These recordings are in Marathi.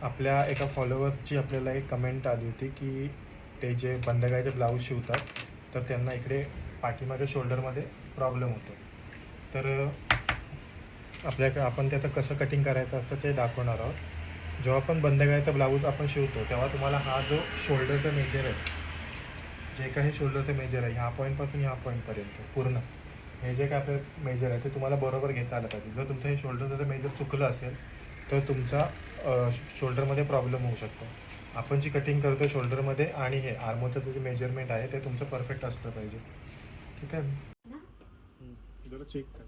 आपल्या एका फॉलोअर्सची आपल्याला एक कमेंट आली होती की ते जे बंदगायचे ब्लाऊज शिवतात तर त्यांना इकडे पाठीमागे शोल्डरमध्ये प्रॉब्लेम होतो. तर आपण ते आता कसं कटिंग करायचं असतं ते दाखवणार आहोत. जेव्हा पण बंदगायचा ब्लाऊज आपण शिवतो तेव्हा तुम्हाला हा जो शोल्डरचा मेजर आहे, जे काही शोल्डरचं मेजर आहे ह्या पॉईंटपासून ह्या पॉईंटपर्यंत पूर्ण हे जे काय आपलं मेजर आहे ते तुम्हाला बरोबर घेता आलं पाहिजे. जर तुमचं हे शोल्डरचं मेजर चुकलं असेल तर तुमचा शोल्डरमध्ये प्रॉब्लेम होऊ शकतो. आपण जी कटिंग करतो शोल्डरमध्ये आणि हे आर्मोचं जे मेजरमेंट आहे ते तुमचं परफेक्ट असलं पाहिजे. ठीक आहे, जरा चेक कर.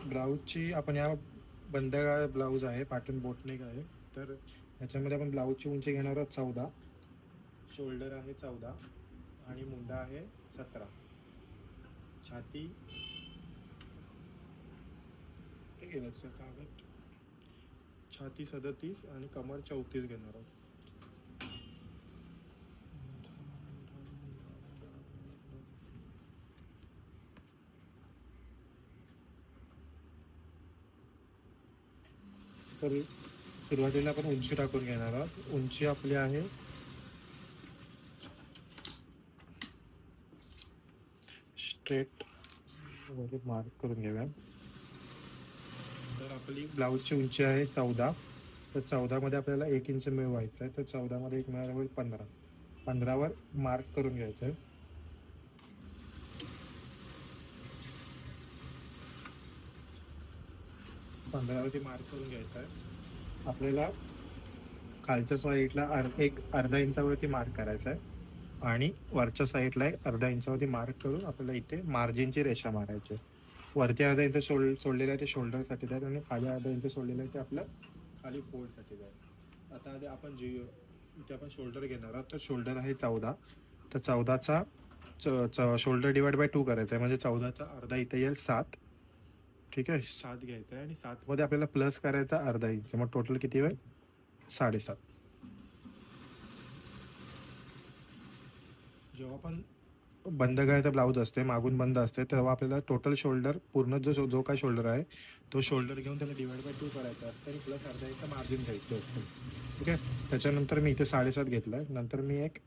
ब्लाऊजची आपण या बंदगा ब्लाऊज आहे, पाटण बोटनेक आहे. तर ह्याच्यामध्ये आपण ब्लाऊजची उंची घेणार आहोत 14, शोल्डर आहे 14 आणि मुंडा आहे 17, छाती कागद छाती 37 आणि कमर 34 घेणार आहोत. तर सुरुवातीला आपण उंची टाकून घेणार आहोत. उंची आपली आहे स्ट्रेट वगैरे मार्क करून घेऊया. तर आपली ब्लाऊजची उंची आहे 14. तर 14मध्ये आपल्याला 1 इंच मिळवायचं आहे. तर 14मध्ये 1 मिळालं होईल 15. 15वर मार्क करून घ्यायचं आहे. 15वरती मार्क करून घ्यायचं आहे. आपल्याला खालच्या साईडला अर्धा इंचावरती मार्क करायचा आहे आणि वरच्या साईडला एक अर्धा इंचावरती मार्क करून आपल्याला इथे मार्जिनची रेषा मारायची. वरती अर्धा इंच सोडलेलं आहे ते शोल्डरसाठी जाईल आणि खाली अर्धा इंच सोडलेलं आहे ते आपलं खाली फोल्डसाठी जाईल. आता आधी आपण इथे आपण शोल्डर घेणार आहोत. तर शोल्डर आहे 14. तर 14चा शोल्डर डिवाइड बाय 2 करायचा आहे, म्हणजे 14चा अर्धा इथे येईल 7. ठीक आहे, 7 घ्यायचा आहे आणि 7मध्ये आपल्याला प्लस करायचा अर्धा इंच, मग टोटल किती होईल 7.5. जेव्हा पण बंद गळ्याचा ब्लाऊज असते, मागून बंद असते, तेव्हा आपल्याला टोटल शोल्डर पूर्ण जो काय शोल्डर आहे तो शोल्डर घेऊन त्याला डिवाइड बाय 2 करायचा असतं आणि प्लस अर्धा इंच मार्जिन घ्यायचं असतं. ठीक आहे, त्याच्यानंतर मी इथे 7.5 घेतला आहे. नंतर मी एक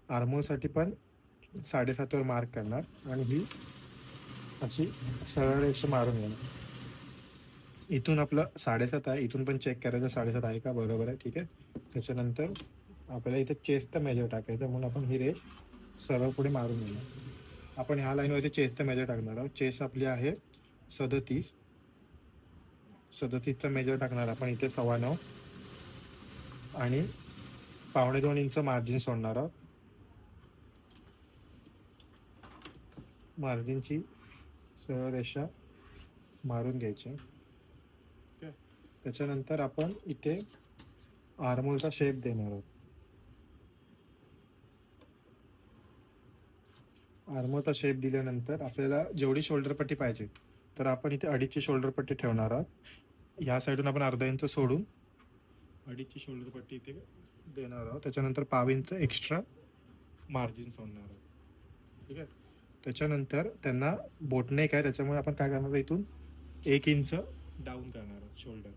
आर्मोलसाठी पण 7.5वर मार्क करणार आणि ही अशी सरळ रेषा मारून घेणार. इथून आपलं 7.5 आहे, इथून पण चेक करायचं 7.5 आहे का, बरोबर आहे. ठीक आहे, त्याच्यानंतर आपल्याला इथे चेस्टचा मेजर टाकायचा, म्हणून आपण ही रेष सरळ पुढे मारून घेणार. आपण ह्या लाईनवरती चेस्टचा मेजर टाकणार आहोत. चेस्ट आपली आहे 37. 37चा मेजर टाकणार आपण इथे 9.25 आणि 2.25 इंच मार्जिन सोडणार आहोत. मार्जिनची सरळ रेषा मारून घ्यायची. त्याच्यानंतर आपण इथे आर्मोलचा शेप देणार आहोत. आर्मोलचा शेप दिल्यानंतर आपल्याला जेवढी शोल्डर पट्टी पाहिजे तर आपण इथे 2.5ची शोल्डर पट्टी ठेवणार आहोत. ह्या साईडून आपण अर्धा इंच सोडून 2.5ची शोल्डर पट्टी इथे देणार आहोत. त्याच्यानंतर 0.5 इंच एक्स्ट्रा मार्जिन सोडणार आहोत. ठीक आहे, त्याच्यानंतर त्यांना बोटनेक आहे त्याच्यामुळे आपण काय करणार, इथून 1 इंच डाऊन करणार आहोत शोल्डर.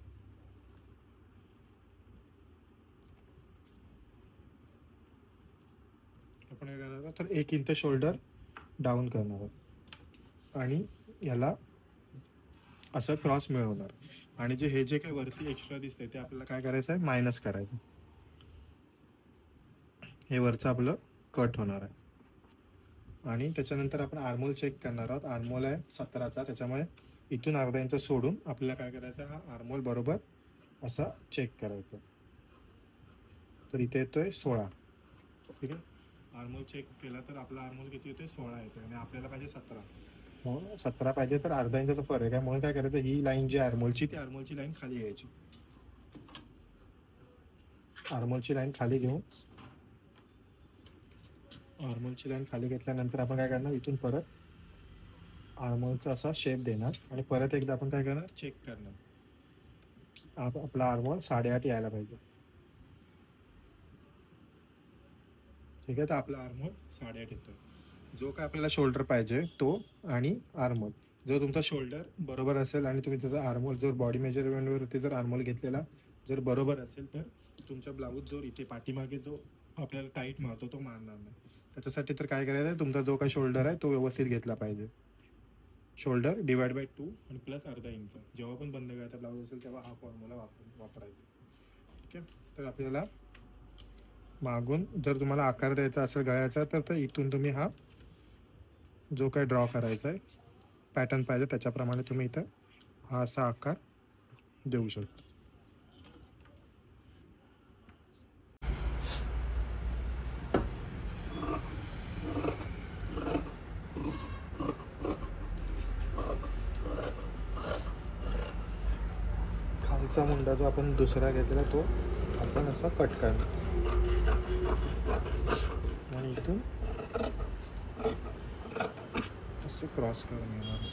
आपण काय करणार आहोत, तर 1 इंच शोल्डर डाऊन करणार आहोत आणि याला असं क्रॉस मिळवणार. आणि हे जे काही वरती एक्स्ट्रा दिसतंय ते आपल्याला काय करायचं आहे, मायनस करायचं. हे वरचं आपलं कट होणार आहे. आणि त्याच्यानंतर आपण आर्मोल चेक करणार आहोत. आर्मोल आहे 17चा, त्याच्यामुळे इथून अर्धा इंच सोडून आपल्याला काय करायचं, हा आर्मोल बरोबर असा चेक करायचा. तर इथे येतोय 16. ठीक आहे, आर्मोल चेक केला तर आपला आर्मोल किती येतोय 16 येतोय आणि आपल्याला पाहिजे 17. 17 पाहिजे तर अर्धा इंचाचा फरक आहे. म्हणून काय करायचं, ही लाईन जी आर्मोलची, ती आर्मोलची लाईन खाली घ्यायची. आर्मोलची लाईन खाली घेऊन, आर्मोलची लाईन खाली घेतल्यानंतर आपण काय करणार, इथून परत आर्मोलचा असा शेप देणार आणि परत एकदा आपण काय करणार, चेक करणार आपला आर्मोल 8.5 यायला पाहिजे. ठीक आहे, तर आपला आर्मोल 8.5 येतो. जो काय आपल्याला शोल्डर पाहिजे तो आणि आर्मोल, जर तुमचा शोल्डर बरोबर असेल आणि तुम्ही त्याचा आर्मोल जर बॉडी मेजरमेंटवरती जर आर्मोल घेतलेला जर बरोबर असेल, तर तुमचा ब्लाऊज जो इथे पाठीमागे जो आपल्याला टाईट मारतो तो मारणार नाही. त्याच्यासाठी तर काय करायचं आहे, तुमचा जो काय शोल्डर आहे तो व्यवस्थित घेतला पाहिजे. शोल्डर डिवाइड बाय 2 आणि प्लस अर्धा इंच. जेव्हा पण बंद करायचा ब्लाऊज असेल तेव्हा हा फॉर्म्युला वापरायचा. ठीक आहे, तर आपल्याला मागून जर तुम्हाला आकार द्यायचा असेल गळ्याचा, तर इथून तुम्ही हा जो काही ड्रॉ करायचा आहे पॅटर्न पाहिजे त्याच्याप्रमाणे तुम्ही इथं हा असा आकार देऊ शकता. खालचा मुंडा जो आपण दुसरा घेतलेला तो आपण असा कट करणार आणि इथून असं क्रॉस करून येणार.